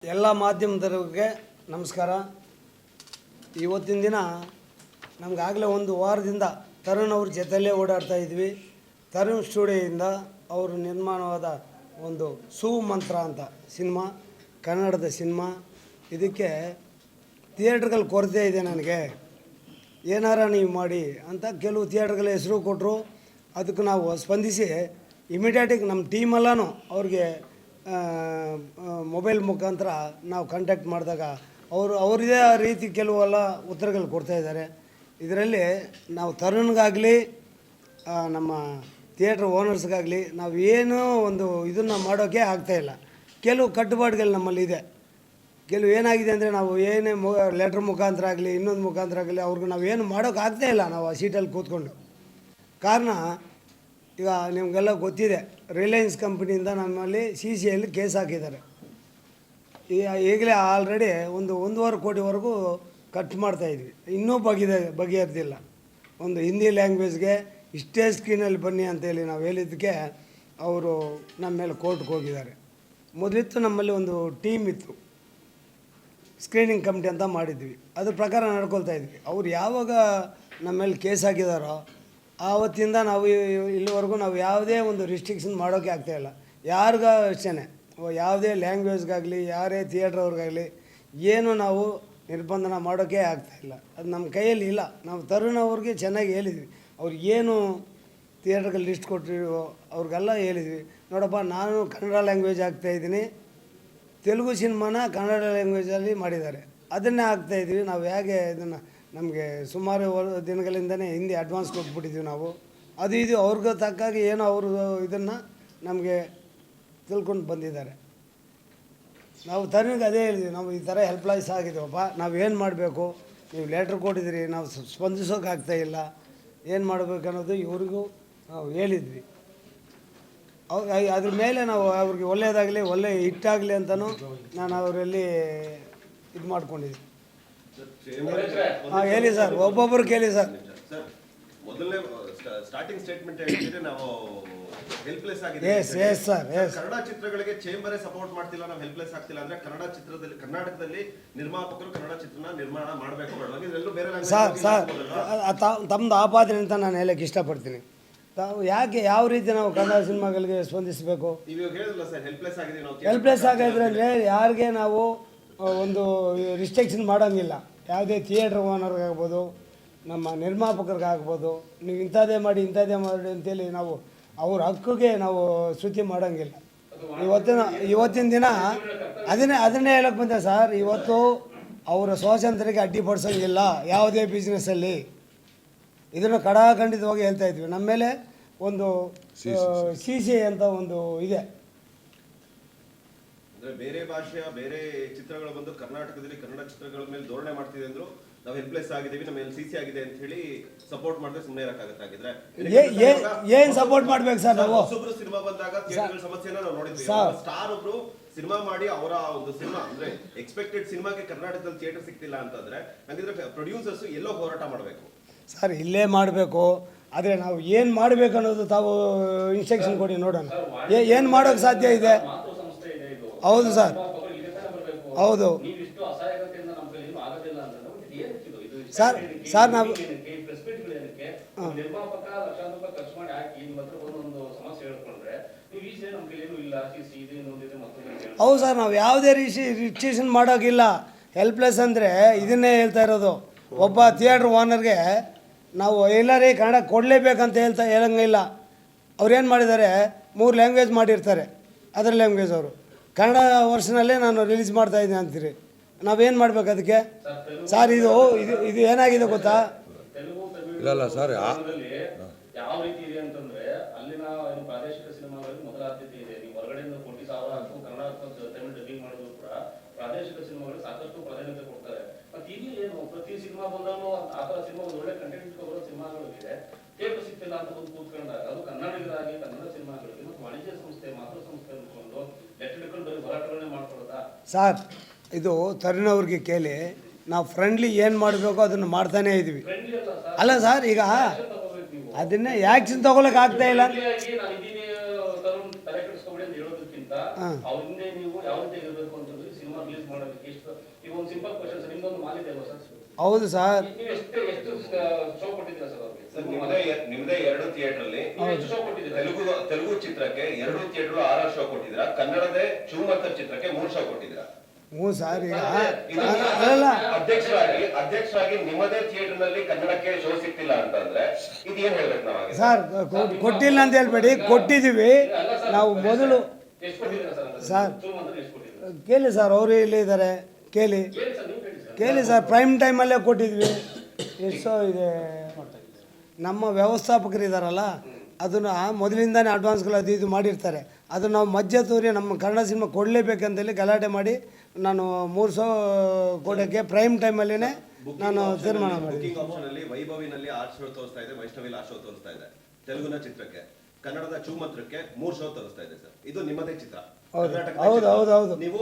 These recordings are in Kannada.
ಎಲ್ಲ ಮಾಧ್ಯಮದವರಿಗೆ ನಮಸ್ಕಾರ. ಇವತ್ತಿನ ದಿನ ನಮಗಾಗಲೇ ಒಂದು ವಾರದಿಂದ ತರುಣ್ ಅವ್ರ ಜೊತೆಯಲ್ಲೇ ಓಡಾಡ್ತಾ ಇದ್ವಿ. ತರುಣ್ ಸ್ಟುಡಿಯೋಯಿಂದ ಅವರು ನಿರ್ಮಾಣವಾದ ಒಂದು ಸುಮಂತ್ರ ಅಂತ ಸಿನಿಮಾ, ಕನ್ನಡದ ಸಿನಿಮಾ. ಇದಕ್ಕೆ ಥಿಯೇಟ್ರ್ಗಳ ಕೊರತೆ ಇದೆ, ನನಗೆ ಏನಾರ ನೀವು ಮಾಡಿ ಅಂತ ಕೆಲವು ಥಿಯೇಟ್ರ್ಗಳ ಹೆಸರು ಕೊಟ್ಟರು. ಅದಕ್ಕೆ ನಾವು ಸ್ಪಂದಿಸಿ ಇಮಿಡಿಯೇಟಾಗಿ ನಮ್ಮ ಟೀಮೆಲ್ಲನೂ ಅವ್ರಿಗೆ ಮೊಬೈಲ್ ಮುಖಾಂತರ ನಾವು ಕಾಂಟ್ಯಾಕ್ಟ್ ಮಾಡಿದಾಗ ಅವರದೇ ರೀತಿ ಕೆಲವೆಲ್ಲ ಉತ್ತರಗಳು ಕೊಡ್ತಾಯಿದ್ದಾರೆ. ಇದರಲ್ಲಿ ನಾವು ತರುಣ್ಗಾಗಲಿ ನಮ್ಮ ಥಿಯೇಟ್ರ್ ಓನರ್ಸ್ಗಾಗಲಿ ನಾವು ಏನೂ ಒಂದು ಇದನ್ನು ಮಾಡೋಕ್ಕೆ ಆಗ್ತಾಯಿಲ್ಲ. ಕೆಲವು ಕಟ್ಟುಪಾಡುಗಳು ನಮ್ಮಲ್ಲಿದೆ. ಕೆಲವು ಏನಾಗಿದೆ ಅಂದರೆ ನಾವು ಏನೇ ಲೆಟ್ರ್ ಮುಖಾಂತರ ಆಗಲಿ ಇನ್ನೊಂದು ಮುಖಾಂತರ ಆಗಲಿ ಅವ್ರಿಗೆ ನಾವು ಏನು ಮಾಡೋಕ್ಕೆ ಆಗ್ತಾಯಿಲ್ಲ. ನಾವು ಆ ಸೀಟಲ್ಲಿ ಕೂತ್ಕೊಂಡು ಕಾರಣ ಈಗ ನಿಮಗೆಲ್ಲ ಗೊತ್ತಿದೆ, ರಿಲಯನ್ಸ್ ಕಂಪ್ನಿಯಿಂದ ನಮ್ಮಲ್ಲಿ CCIಯಲ್ಲಿ ಕೇಸ್ ಹಾಕಿದ್ದಾರೆ. ಈಗಲೇ ಆಲ್ರೆಡಿ 1.5 ಕೋಟಿವರೆಗೂ ಖರ್ಚು ಮಾಡ್ತಾಯಿದ್ವಿ, ಇನ್ನೂ ಬಗೆಹರಿದಿಲ್ಲ. ಒಂದು ಹಿಂದಿ ಲ್ಯಾಂಗ್ವೇಜ್ಗೆ ಇಷ್ಟೇ ಸ್ಕ್ರೀನಲ್ಲಿ ಬನ್ನಿ ಅಂತೇಳಿ ನಾವು ಹೇಳಿದ್ದಕ್ಕೆ ಅವರು ನಮ್ಮ ಮೇಲೆ ಕೋರ್ಟ್ಗೆ ಹೋಗಿದ್ದಾರೆ. ಮೊದಲಿತ್ತು ನಮ್ಮಲ್ಲಿ ಒಂದು ಟೀಮ್ ಇತ್ತು, ಸ್ಕ್ರೀನಿಂಗ್ ಕಮಿಟಿ ಅಂತ ಮಾಡಿದ್ವಿ, ಅದ್ರ ಪ್ರಕಾರ ನಡ್ಕೊಳ್ತಾ ಇದ್ವಿ. ಅವ್ರು ಯಾವಾಗ ನಮ್ಮ ಮೇಲೆ ಕೇಸ್ ಹಾಕಿದಾರೋ ಆವತ್ತಿಂದ ನಾವು ಇಲ್ಲಿವರೆಗೂ ನಾವು ಯಾವುದೇ ಒಂದು ರಿಸ್ಟ್ರಿಕ್ಷನ್ ಮಾಡೋಕ್ಕೆ ಆಗ್ತಾಯಿಲ್ಲ. ಯಾರಿಗೂ ಅಷ್ಟೇ, ಯಾವುದೇ ಲ್ಯಾಂಗ್ವೇಜ್ಗಾಗಲಿ ಯಾರೇ ಥಿಯೇಟ್ರವ್ರಿಗಾಗಲಿ ಏನು ನಾವು ನಿರ್ಬಂಧನ ಮಾಡೋಕ್ಕೆ ಆಗ್ತಾಯಿಲ್ಲ. ಅದು ನಮ್ಮ ಕೈಯಲ್ಲಿ ಇಲ್ಲ. ನಾವು ತರುಣ್ ಅವ್ರಿಗೆ ಚೆನ್ನಾಗಿ ಹೇಳಿದ್ವಿ, ಅವ್ರಿಗೇನು ಥಿಯೇಟ್ರ್ಗೆ ಲಿಸ್ಟ್ ಕೊಟ್ಟಿರೋ ಅವ್ರಿಗೆಲ್ಲ ಹೇಳಿದ್ವಿ, ನೋಡಪ್ಪ ನಾನು ಕನ್ನಡ ಲ್ಯಾಂಗ್ವೇಜ್ ಆಗ್ತಾಯಿದ್ದೀನಿ, ತೆಲುಗು ಸಿನಿಮಾನ ಕನ್ನಡ ಲ್ಯಾಂಗ್ವೇಜಲ್ಲಿ ಮಾಡಿದ್ದಾರೆ, ಅದನ್ನೇ ಆಗ್ತಾಯಿದ್ವಿ. ನಾವು ಹೇಗೆ ಇದನ್ನು ನಮಗೆ ಸುಮಾರು ದಿನಗಳಿಂದನೇ ಹಿಂದಿ ಅಡ್ವಾನ್ಸ್ ಕೊಟ್ಬಿಟ್ಟಿದ್ವಿ ನಾವು. ಅದು ಇದು ಅವ್ರಿಗೆ ತಕ್ಕಾಗಿ ಏನೋ ಅವರು ಇದನ್ನು ನಮಗೆ ತಿಳ್ಕೊಂಡು ಬಂದಿದ್ದಾರೆ. ನಾವು ತರುಣಿಗೆ ಅದೇ ಹೇಳಿದ್ವಿ, ನಾವು ಈ ಥರ ಹೆಲ್ಪ್ಲೈಸ್ ಆಗಿದ್ದೀವಪ್ಪ, ನಾವು ಏನು ಮಾಡಬೇಕು, ನೀವು ಲೆಟ್ರ್ ಕೊಟ್ಟಿದ್ದೀರಿ, ನಾವು ಸ್ಪಂದಿಸೋಕ್ಕಾಗ್ತಾಯಿಲ್ಲ, ಏನು ಮಾಡಬೇಕು ಅನ್ನೋದು ಇವ್ರಿಗೂ ನಾವು ಹೇಳಿದ್ವಿ. ಅದ್ರ ಮೇಲೆ ನಾವು ಅವ್ರಿಗೆ ಒಳ್ಳೆಯದಾಗಲಿ ಒಳ್ಳೆ ಹಿಟ್ಟಾಗಲಿ ಅಂತಲೂ ನಾನು ಅವರಲ್ಲಿ ಇದು ಮಾಡ್ಕೊಂಡಿದ್ವಿ. ಹೇಳಿ ಸರ್, ಒಬ್ಬೊಬ್ಬರು ಕೇಳಿ ಸರ್. ಮೊದಲನೇ ಸ್ಟಾರ್ಟಿಂಗ್ ಸ್ಟೇಟ್ಮೆಂಟ್ ಹೇಳಿದ್ರೆ ನಾವು ಹೆಲ್ಪ್ಲೆಸ್ ಆಗಿದೆ. ಕನ್ನಡ ಚಿತ್ರಗಳಿಗೆ ಚೇಂಬರೇ ಸಪೋರ್ಟ್ ಮಾಡ್ತಿಲ್ಲ, ನಾವು ಹೆಲ್ಪ್ಲೆಸ್ ಆಗ್ತಿಲ್ಲ ಅಂದ್ರೆ ಕನ್ನಡ ಚಿತ್ರದಲ್ಲಿ ಕರ್ನಾಟಕದಲ್ಲಿ ನಿರ್ಮಾಪಕರು ಕನ್ನಡ ಚಿತ್ರನ ನಿರ್ಮಾಣ ಮಾಡಬೇಕು ಮಾಡಬೇಕು ಬೇರೆ ಸರ್ ತಮ್ಮದು ಆಪಾದನೆ ಅಂತ ನಾನು ಹೇಳಕ್ಕೆ ಇಷ್ಟಪಡ್ತೀನಿ. ತಾವು ಯಾಕೆ ಯಾವ ರೀತಿ ನಾವು ಕನ್ನಡ ಸಿನಿಮಾಗಳಿಗೆ ಸ್ಪಂದಿಸಬೇಕು? ಇವಾಗ ಹೇಳಿದ್ರಲ್ಲ ಸರ್, ಹೆಲ್ಪ್ಲೆಸ್ ಆಗಿದೆ. ನಾವು ಹೆಲ್ಪ್ಲೆಸ್ ಆಗಿದ್ರೆ ಅಂದರೆ ಯಾರಿಗೆ ನಾವು ಒಂದು ರಿಸ್ಟ್ರಿಕ್ಷನ್ ಮಾಡೋಂಗಿಲ್ಲ. ಯಾವುದೇ ಥಿಯೇಟ್ರ್ ಓನರ್ಗಾಗ್ಬೋದು, ನಮ್ಮ ನಿರ್ಮಾಪಕರಿಗಾಗ್ಬೋದು, ನೀವು ಇಂಥದ್ದೇ ಮಾಡಿ ಅಂತೇಳಿ ನಾವು ಅವ್ರ ಹಕ್ಕಿಗೆ ನಾವು ಶ್ರುತಿ ಮಾಡೋಂಗಿಲ್ಲ. ಇವತ್ತಿನ ದಿನ ಅದನ್ನೇ ಹೇಳಕ್ಕೆ ಬಂದೆ ಸರ್. ಇವತ್ತು ಅವರ ಸ್ವಾತಂತ್ರ್ಯಕ್ಕೆ ಅಡ್ಡಿಪಡಿಸೋಂಗಿಲ್ಲ ಯಾವುದೇ ಬಿಸ್ನೆಸ್ಸಲ್ಲಿ. ಇದನ್ನು ಖಂಡಿತವಾಗಿ ಹೇಳ್ತಾ ಇದ್ವಿ. ನಮ್ಮ ಮೇಲೆ ಒಂದು CCI ಅಂತ ಒಂದು ಇದೆ. ಅಂದ್ರೆ ಬೇರೆ ಭಾಷೆಯ ಬೇರೆ ಚಿತ್ರಗಳು ಬಂದು ಕರ್ನಾಟಕದಲ್ಲಿ ಕನ್ನಡ ಚಿತ್ರಗಳ ಮೇಲೆ ಧೋರಣೆ ಮಾಡ್ತಿದೆ ಅಂದ್ರು ನಾವು ಹೆಲ್ಪ್ಲೆಸ್ ಆಗಿದ್ದೀವಿ, ನಮ್ಮ CC ಆಗಿದೆ ಅಂತ ಹೇಳಿ ಸಪೋರ್ಟ್ ಮಾಡಿದ್ರೆ ಸುಮ್ಮನೆ ಇರಕ್ಕಾಗತ್ತಾಗಿದ್ರೆ ಏನ್ ಸಪೋರ್ಟ್ ಮಾಡ್ಬೇಕು ಸರ್? ನಾವು ಹೊಸಬ್ರು ಸಿನಿಮಾ ಬಂದಾಗ ಥಿಯೇಟರ್ಗಳ ಸಮಸ್ಯೆನ ನಾವು ನೋಡಿದ್ವಿ. ಸ್ಟಾರ್ ಒಬ್ರು ಸಿನಿಮಾ ಮಾಡಿ ಅವರ ಒಂದು ಸಿನಿಮಾ ಅಂದ್ರೆ ಎಕ್ಸ್ಪೆಕ್ಟೆಡ್ ಸಿನಿಮಾಗೆ ಕರ್ನಾಟಕದಲ್ಲಿ ಥಿಯೇಟರ್ ಸಿಗ್ತಿಲ್ಲ ಅಂತಂದ್ರೆ ಹಂಗಿದ್ರೆ ಪ್ರೊಡ್ಯೂಸರ್ಸ್ ಎಲ್ಲೋ ಹೋರಾಟ ಮಾಡಬೇಕು ಸರ್, ಇಲ್ಲೇ ಮಾಡಬೇಕು. ಆದರೆ ನಾವು ಏನು ಮಾಡಬೇಕು ಅನ್ನೋದು ತಾವು ಇನ್ಸ್ಟ್ರಕ್ಷನ್ ಕೊಡಿ ನೋಡೋಣ. ಏನು ಮಾಡೋಕ್ಕೆ ಸಾಧ್ಯ ಇದೆ? ಹೌದು ಸರ್, ಹೌದು ಸರ್ ನಾವು ಹೌದು ಸರ್, ನಾವು ಯಾವುದೇ ರಿಸ್ಟ್ರಿಕ್ಷನ್ ಮಾಡೋಕ್ಕಿಲ್ಲ. ಹೆಲ್ಪ್ಲೆಸ್ ಅಂದರೆ ಇದನ್ನೇ ಹೇಳ್ತಾ ಇರೋದು. ಒಬ್ಬ ಥಿಯೇಟ್ರ್ ಓನರ್ಗೆ ನಾವು ಎಲ್ಲರೇ ಕನ್ನಡ ಕೊಡಲೇಬೇಕಂತ ಹೇಳಂಗಿಲ್ಲ. ಅವ್ರೇನು ಮಾಡಿದ್ದಾರೆ, 3 ಲ್ಯಾಂಗ್ವೇಜ್ ಮಾಡಿರ್ತಾರೆ. ಅದರ್ ಲ್ಯಾಂಗ್ವೇಜ್ ಅವರು ಕನ್ನಡ ವರ್ಷನಲ್ಲೇ ನಾನು ರಿಲೀಸ್ ಮಾಡ್ತಾಯಿದ್ದೀನಿ ಅಂತೀರಿ. ನಾವೇನು ಮಾಡ್ಬೇಕು ಅದಕ್ಕೆ ಸರ್? ಇದು ಏನಾಗಿದೆ ಗೊತ್ತಾ? ಇಲ್ಲ ಸರ್, ಯಾವ ರೀತಿ ಇದೆ ಅಂತಂದ್ರೆ ಅಲ್ಲಿನ ಪ್ರಾದೇಶಿಕ ಸಿನಿಮಾಗಳಿಗೆ ಮೊದಲ ಆದ್ಯತೆ ಇದೆ. ನೀವು ಹೊರಗಡೆಯಿಂದ ಕೋಟಿ ಸಾವಿರ ಕನ್ನಡ ತಮಿಳು ಡಬ್ಬಿಂಗ್ ಮಾಡಿದ್ರು ಕೂಡ ಪ್ರಾದೇಶಿಕ ಸಿನಿಮಾಗಳಿಗೆ ಸಾಕಷ್ಟು ಪ್ರಾಧಾನ್ಯತೆ ಕೊಡ್ತಾರೆ. ಮತ್ತೆ ಇಲ್ಲಿ ಏನು ಪ್ರತಿ ಸಿನಿಮಾ ಬಂದಾಗಲೂ ಆ ಥರ ಸಿನಿಮಾ ಒಂದು ಒಳ್ಳೆ ಕಂಟೆಂಟ್ ಇಟ್ಕೊಳ್ಳೋ ಸಿನಿಮಾಗಳಿಗೆ ಥಿಯೇಟರ್ ಸಿಗ್ತಿಲ್ಲ ಅಂತ ಒಂದು ಕೂತ್ಕೊಂಡಾಗ ಅದು ಕನ್ನಡಿಗರಾಗಿ ಕನ್ನಡ ಸಿನಿಮಾಗಳಿಗೆ ಮತ್ತು ವಾಣಿಜ್ಯ ಸಂಸ್ಥೆ ಮಾತೃ ಸಂಸ್ಥೆ ಅಂದ್ಕೊಂಡು ಲೆಟರ್ ಹಿಡ್ಕೊಂಡು ಬರೀ ಹೋರಾಟಗಳನ್ನೇ ಮಾಡ್ಕೊಳ್ತಾ ಸರ್. ಇದು ತರುಣ್ ಅವ್ರಿಗೆ ಕೇಳಿ, ನಾವು ಫ್ರೆಂಡ್ಲಿ ಏನು ಮಾಡಬೇಕು ಅದನ್ನು ಮಾಡ್ತಾನೇ ಇದ್ವಿ. ಅಲ್ಲ ಸರ್, ಈಗ ಅದನ್ನೇ ಆ್ಯಕ್ಷನ್ ತಗೊಳಕ್ಕೆ ಆಗ್ತಾ ಇಲ್ಲ. ತಲೆ ಕೆಡಿಸ್ಕೊಬೇಡಿ ಅಂತ ಹೇಳೋದಕ್ಕಿಂತ ಅವ್ರ ಹಿಂದೆ ನೀವು ಯಾವ ರೀತಿ ಇರಬೇಕು ಅಂತಂದ್ರೆ ಸಿನಿಮಾ ಮಾಡೋದಕ್ಕೆ ಎಷ್ಟು ಈಗ ಒಂದು ಸಿಂಪಲ್ ಕ್ವಶನ್ ಸರ್, ನಿಮ್ದೊಂದು ಮಾಲ್ ಇದೆ ಅಲ್ವಾ ಸರ್? ಹೌದು ಸರ್. ನೀವು ಎಷ್ಟು ಶೋ ಕೊಟ್ಟಿದ್ದೀರಾ ಸರ್ ಅವ್ರಿಗೆ? ಸರ್ ನಿಮ್ದೇ 2 ಥಿಯೇಟರ್ ಅಲ್ಲಿ ನೀವು ಎಷ್ಟು ಶೋ ಕೊಟ್ಟಿದ್ದೀರಾ? ತೆಲುಗು ಚಿತ್ರಕ್ಕೆ 2 ಥಿಯೇಟರ್ 6 ಶೋ ಕೊಟ್ಟಿದ್ದೀರಾ, ಕನ್ನಡದೇ ಚೂಮತ್ತರ್ ಚಿತ್ರಕ್ಕೆ 3 ಶೋ ಕೊಟ್ಟಿದ್ದೀರಾ. ಹ್ಞೂ ಸರ್. ಈಗ ಇದು ಅಲ್ಲ ಅಧ್ಯಕ್ಷರಾಗಿ ನಿಮ್ಮದೇ ಥಿಯೇಟರ್ ನಲ್ಲಿ ಕನ್ನಡಕ್ಕೆ ಶೋ ಸಿಗ್ತಿಲ್ಲ ಅಂತಂದ್ರೆ ಇದು ಏನ್ ಹೇಳ್ಬೇಕು ನಾವಾಗ? ಸರ್ ಕೊಟ್ಟಿಲ್ಲ ಅಂತ ಹೇಳ್ಬೇಡಿ, ಕೊಟ್ಟಿದ್ದೀವಿ ನಾವು ಮೊದಲು. ಎಷ್ಟು ಕೊಟ್ಟಿದ್ದೀರಾ ಸರ್? ಸರ್ ಚೂಮಂತ್ರ ಎಷ್ಟು ಕೊಟ್ಟಿದ್ದೀರಾ? ಕೇಳಿ ಸರ್, ಅವರು ಇಲ್ಲೇ ಇದ್ದಾರೆ, ಕೇಳಿ ಹೇಳಿ ಸರ್, ನೀವು ಹೇಳಿ ಸರ್. ಕೇಳಿ ಸರ್. ಪ್ರೈಮ್ ಟೈಮಲ್ಲೇ ಕೊಟ್ಟಿದ್ವಿ. ಎಷ್ಟೋ ಇದೆ, ನಮ್ಮ ವ್ಯವಸ್ಥಾಪಕರು ಇದ್ದಾರಲ್ಲ ಅದನ್ನು ಮೊದಲಿಂದಾನೇ ಅಡ್ವಾನ್ಸ್ಗಳು ಅದು ಇದು ಮಾಡಿರ್ತಾರೆ. ಅದು ನಾವು ಮಧ್ಯೆ ತೋರಿ ನಮ್ಮ ಕನ್ನಡ ಸಿನಿಮಾ ಕೊಡಲೇಬೇಕಂತೇಳಿ ಗಲಾಟೆ ಮಾಡಿ ನಾನು 3 ಶೋ ಕೊಡೋಕ್ಕೆ ಪ್ರೈಮ್ ಟೈಮಲ್ಲೇ ನಾನು ತೀರ್ಮಾನ ಮಾಡಿದ್ದೆ. ಬುಕಿಂಗ್ ಆಪ್ಷನ್ ಅಲ್ಲಿ ವೈಭವಿನಲ್ಲಿ 6 ಶೋ ತೋರಿಸ್ತಾ ಇದೆ, ವೈಷ್ಣವಿಲಿ 6 ಶೋ ತೋರಿಸ್ತಾ ಇದೆ. ತೆಲುಗಿನ ಚಿತ್ರಕ್ಕೆ, ಕನ್ನಡದ ಚೂಮತ್ರಕ್ಕೆ 3 ಶೋ ತೋರಿಸ್ತಾ ಇದೆ ಸರ್. ಇದು ನಿಮ್ಮದೇ ಚಿತ್ರ, ಹೌದು. ನೀವು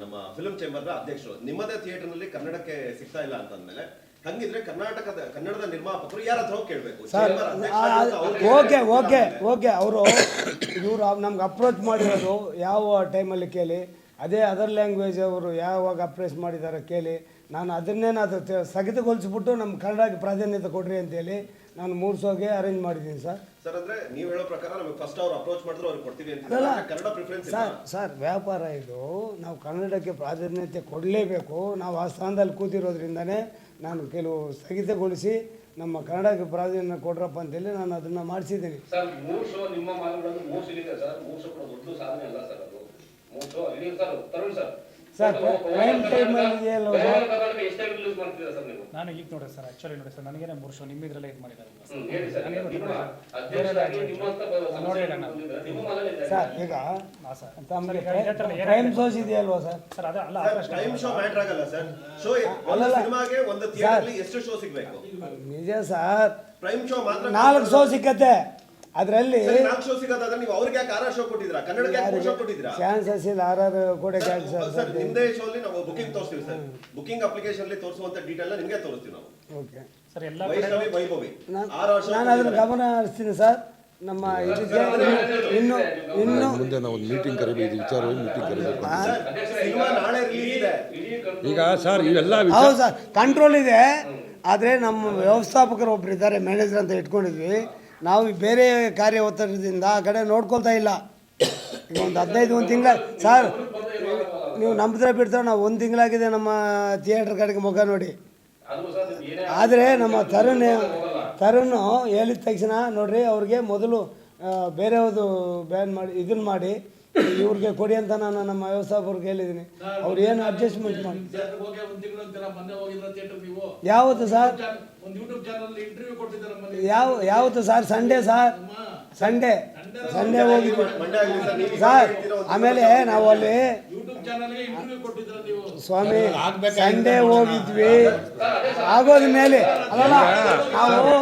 ನಮ್ಮ ಫಿಲ್ಮ್ ಚೇಂಬರ್ ಅಧ್ಯಕ್ಷರು, ನಿಮ್ಮದೇ ಥಿಯೇಟರ್ ನಲ್ಲಿ ಕನ್ನಡಕ್ಕೆ ಸಿಗ್ತಾ ಇಲ್ಲ ಅಂತಂದ್ಮೇಲೆ ಹಂಗಿದ್ರೆ ಕನ್ನಡದ ನಿರ್ಮಾಪಕರು ಯಾರ ಹತ್ರ ಹೋಗಿ ಕೇಳಬೇಕು ಸರ್? ಓಕೆ ಅವರು ಇವರು ನಮ್ಗೆ ಅಪ್ರೋಚ್ ಮಾಡಿರೋದು ಯಾವ ಟೈಮಲ್ಲಿ ಕೇಳಿ, ಅದೇ ಅದರ್ ಲ್ಯಾಂಗ್ವೇಜ್ ಅವರು ಯಾವಾಗ ಅಪ್ರೋಚ್ ಮಾಡಿದ್ದಾರೆ ಕೇಳಿ. ನಾನು ಅದನ್ನೇನು ಅದು ಸ್ಥಗಿತಗೊಳಿಸ್ಬಿಟ್ಟು ನಮ್ಮ ಕನ್ನಡಕ್ಕೆ ಪ್ರಾಧಾನ್ಯತೆ ಕೊಡ್ರಿ ಅಂತೇಳಿ ನಾನು 3 ಶೋಗೆ ಅರೇಂಜ್ ಮಾಡಿದ್ದೀನಿ ಸರ್. ಸರ್ ಅಂದ್ರೆ ನೀವು ಹೇಳೋ ಪ್ರಕಾರ ನಮಗೆ ಫಸ್ಟ್ ಅವ್ರು ಅಪ್ರೋಚ್ ಮಾಡಿದ್ರು ಅವ್ರಿಗೆ ಕೊಡ್ತೀವಿ ಅಂತ ಕನ್ನಡ ಪ್ರಿಫರೆನ್ಸ್ ಸರ್ ವ್ಯಾಪಾರ ಇದು, ನಾವು ಕನ್ನಡಕ್ಕೆ ಪ್ರಾಧಾನ್ಯತೆ ಕೊಡಲೇಬೇಕು. ನಾವು ಆ ಸ್ಥಾನದಲ್ಲಿ ಕೂತಿರೋದ್ರಿಂದನೇ ನಾನು ಕೆಲವು ಸ್ಥಗಿತಗೊಳಿಸಿ ನಮ್ಮ ಕನ್ನಡಕ್ಕೆ ಪ್ರಾಧಾನ್ಯ ಕೊಡ್ರಪ್ಪ ಅಂತೇಳಿ ನಾನು ಅದನ್ನು ಮಾಡಿಸಿದ್ದೀನಿ ಸರ್. 3 ಶೋ ನಿಮ್ಮ ಮಾಲ್ಗಳಲ್ಲಿ 3 ಸಿಗುತ್ತೆ ಸರ್. 3 ಶೋ ಕೂಡ ದೊಡ್ಡ ಸಾಧನೆ ಅಲ್ಲ ಸರ್. ಅದು 3 ಶೋ ಇಲ್ಲಿ ಸರ್. ತರುಣ್ ಸರ್ ಪ್ರೈಮ್ ಟೈಮಲ್ಲಿ ಎಷ್ಟು ರಿಲೀಸ್ ಮಾಡ್ತೀರಾ ಸರ್ ನೀವು? ನಾನು ಈಗ ನೋಡಿ ಸರ್, ಆಕ್ಚುಲಿ ನೋಡಿ ಸರ್, ನನಗೇನೆ 3 ಶೋ ನಿಮ್ಮ ಇದರಲ್ಲೇ ಇದು ಮಾಡಿದ್ದಾರೆ ಹೇಳಿ ಸರ್. ನಿಮ್ಮ ಅಧ್ಯಕ್ಷರಾಗಿ ನಿಮ್ಮಂತ ನಿಮ್ಮ ಮಾಲಲ್ಲಿ ಸರ್. ಈಗ ಪ್ರೈಮ್ ಶೋಸ್ ಇದೆಯಲ್ವಾ ಸರ್? ಸರ್ ಅದೇ ಅಲ್ಲ, ಟೈಮ್ ಶೋ ಮ್ಯಾಟರ್ ಆಗಲ್ಲ ಸರ್. ಶೋ ಒಂದು ಸಿನಿಮಾಗೆ ಒಂದು ಥಿಯೇಟರ್ ಅಲ್ಲಿ ಎಷ್ಟು ಶೋ ಸಿಗಬೇಕು? ನಿಜ ಸರ್, ಪ್ರೈಮ್ ಶೋ ಮಾತ್ರ 4 ಶೋ ಸಿಕ್ಕತ್ತೆ. ಅದರಲ್ಲಿ 4 ಶೋ ಸಿಗೋದಾದ್ರೆ ನೀವು ಅವ್ರಿಗೆ ಯಾಕೆ 6 ಶೋ ಕೊಟ್ಟಿದ್ದೀರಾ, ಕನ್ನಡಕ್ಕೆ ಯಾಕೆ 3 ಶೋ ಕೊಟ್ಟಿದ್ದೀರಾ? ಚಾನ್ಸಸ್ ಇಲ್ಲ, ಆರ್ಆರ್ ಕೊಡಕ್ಕೆ ಸರ್ ನಿಮ್ದೇ ಶೋ ಅಲ್ಲಿ ನಾವು ಬುಕಿಂಗ್ ತೋರಿಸ್ತೀವಿ ಸರ್. ಬುಕಿಂಗ್ ಅಪ್ಲಿಕೇಶನ್ ಅಲ್ಲಿ ತೋರಿಸುವಂತ ಡೀಟೇಲ್ ನ ನಿಮಗೆ ತೋರಿಸ್ತೀವಿ ನಾವು. ಓಕೆ ಸರ್ ಎಲ್ಲ ವೈಷ್ಣವಿ ವೈಭವಿ ನಾನು ಅದನ್ನು ಗಮನ ಹರಿಸ್ತೀನಿ ಸರ್. ನಮ್ಮ ಇದಕ್ಕೆ ಇನ್ನು ಮುಂದೆ ನಾವು ಒಂದು ಮೀಟಿಂಗ್ ಕರಿಬೇಕು, ವಿಚಾರವಾಗಿ ಮೀಟಿಂಗ್ ಕರಿಬೇಕು. ಸಿನಿಮಾ ನಾಳೆ ರಿಲೀಸ್ ಇದೆ. ಈಗ ಸರ್ ಇವೆಲ್ಲ ಹೌದು ಸರ್, ಕಂಟ್ರೋಲ್ ಇದೆ. ಆದರೆ ನಮ್ಮ ವ್ಯವಸ್ಥಾಪಕರು ಒಬ್ರು ಇದ್ದಾರೆ, ಮ್ಯಾನೇಜರ್ ಅಂತ ಇಟ್ಕೊಂಡಿದ್ವಿ. ನಾವು ಬೇರೆ ಕಾರ್ಯ ಒತ್ತಡದಿಂದ ಆ ಕಡೆ ನೋಡ್ಕೊಳ್ತಾ ಇಲ್ಲ. ಈಗ ಒಂದು 15 ತಿಂಗಳ ಸರ್, ನೀವು ನಂಬಿದ್ರೆ ಬಿಡ್ತಾರೆ, ನಾವು 1 ತಿಂಗಳಾಗಿದೆ ನಮ್ಮ ಥಿಯೇಟರ್ ಕಡೆಗೆ ಮುಖ ನೋಡಿ. ಆದರೆ ನಮ್ಮ ತರುಣ್ ಹೇಳಿದ ತಕ್ಷಣ ನೋಡ್ರಿ, ಅವ್ರಿಗೆ ಮೊದಲು ಬೇರೆಯವ್ರದ್ದು ಬ್ಯಾನ್ ಮಾಡಿ ಇದನ್ನು ಮಾಡಿ ಇವ್ರಿಗೆ ಕೊಡಿ ಅಂತ ನಾನು ನಮ್ಮ ವ್ಯವಸ್ಥಾಪಕರಿಗೆ ಹೇಳಿದ್ದೀನಿ. ಅವ್ರು ಏನು ಅಡ್ಜಸ್ಟ್ಮೆಂಟ್ ಮಾಡಿ. ಯಾವತ್ತು ಸರ್? ಯಾವತ್ತು ಸರ್? ಸಂಡೇ ಸರ್, ಸಂಡೇ ಹೋಗಿದ್ವಿ ಸರ್. ಆಮೇಲೆ ನಾವು ಅಲ್ಲಿ ಸ್ವಾಮಿ ಸಂಡೇ ಹೋಗಿದ್ವಿ. ಆಗೋದ ಮೇಲೆ ಅಲ್ಲ ನಾವು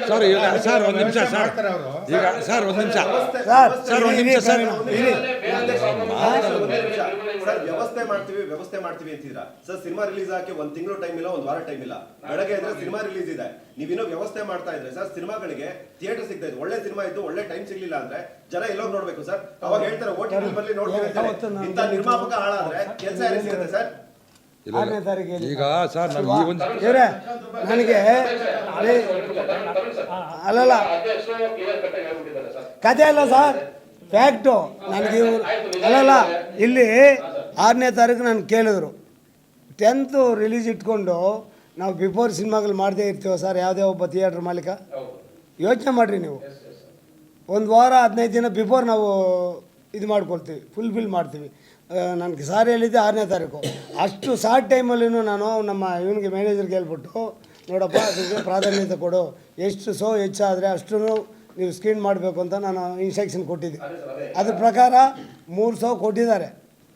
ಸರ್ ಸರ್ ಒಂದು ನಿಮಿಷ ಸರ್. ಈಗ ಸರ್ ಒಂದು ನಿಮಿಷ ಸರ್ ಒಂದು ನಿಮಿಷ ಸರ್. ಸರ್ ವ್ಯವಸ್ಥೆ ಮಾಡ್ತೀವಿ ಅಂತಿದ್ರ ಸರ್. ಸಿನಿಮಾ ರಿಲೀಸ್ ಆಗಿ 1 ತಿಂಗಳು ಟೈಮ್ ಇಲ್ಲ, 1 ವಾರ ಟೈಮ್ ಇಲ್ಲ. ಬೆಳಗ್ಗೆ ಇದ್ರೆ ಸಿನಿಮಾ ರಿಲೀಸ್ ಇದೆ, ನೀವಿನ್ನೂ ವ್ಯವಸ್ಥೆ ಮಾಡ್ತಾ ಇದ್ರೆ ಸರ್ ಸಿನಿಮಾಗಳಿಗೆ ಥಿಯೇಟರ್ ಸಿಗ್ತಾ ಇದೆ. ಒಳ್ಳೆ ಸಿನಿಮಾ ಇದ್ದು ಒಳ್ಳೆ ಟೈಮ್ ಸಿಗ್ಲಿಲ್ಲ ಅಂದ್ರೆ ಜನ ಎಲ್ಲೋಗಿ ನೋಡ್ಬೇಕು ಸರ್. ಅವಾಗ ಹೇಳ್ತಾರೆ OTT ಬರ್ಲಿ ನೋಡ್ತೀವಿ ಅಂತ. ಇಂಥ ನಿರ್ಮಾಪಕ ಹಾಳಾದ್ರೆ ಕೆಲಸ ಯಾರಿಗೆ ಸಿಗುತ್ತೆ ಸರ್? 6ನೇ ತಾರೀಕಿಗೆ ಈಗ ಸರ್ ನಾವು ಈ ಒಂದು ನನಗೆ ಅಲ್ಲಲ್ಲ ಕಥೆ ಅಲ್ಲ ಸರ್, ಫ್ಯಾಕ್ಟು. ನನಗೆ ಅಲ್ಲಲ್ಲ, ಇಲ್ಲಿ 6ನೇ ತಾರೀಕು ನಾನು ಕೇಳಿದ್ರು 10th ರಿಲೀಸ್ ಇಟ್ಕೊಂಡು ನಾವು ಬಿಫೋರ್ ಸಿನಿಮಾಗಳು ಮಾಡದೇ ಇರ್ತೀವ ಸರ್. ಯಾವುದೇ ಒಬ್ಬ ಥಿಯೇಟ್ರ್ ಮಾಲೀಕ ಯೋಚನೆ ಮಾಡಿರಿ ನೀವು. 1 ವಾರ 15 ದಿನ ಬಿಫೋರ್ ನಾವು ಇದು ಮಾಡ್ಕೊಳ್ತೀವಿ, ಫುಲ್ಫಿಲ್ ಮಾಡ್ತೀವಿ. ನನಗೆ ಸಾರಿ ಹೇಳಿದ್ದೆ 6ನೇ ತಾರೀಕು. ಅಷ್ಟು ಶಾರ್ಟ್ ಟೈಮಲ್ಲಿನೂ ನಾನು ನಮ್ಮ ಇವನಿಗೆ ಮ್ಯಾನೇಜರ್ಗೆ ಹೇಳ್ಬಿಟ್ಟು, ನೋಡಪ್ಪ ಅದಕ್ಕೆ ಪ್ರಾಧಾನ್ಯತೆ ಕೊಡು, ಎಷ್ಟು ಶೋ ಹೆಚ್ಚಾದರೆ ಅಷ್ಟು ನೀವು ಸ್ಕ್ರೀನ್ ಮಾಡಬೇಕು ಅಂತ ನಾನು ಇನ್ಸ್ಟ್ರಕ್ಷನ್ ಕೊಟ್ಟಿದ್ದೆ. ಅದ್ರ ಪ್ರಕಾರ 3 ಶೋ ಕೊಟ್ಟಿದ್ದಾರೆ.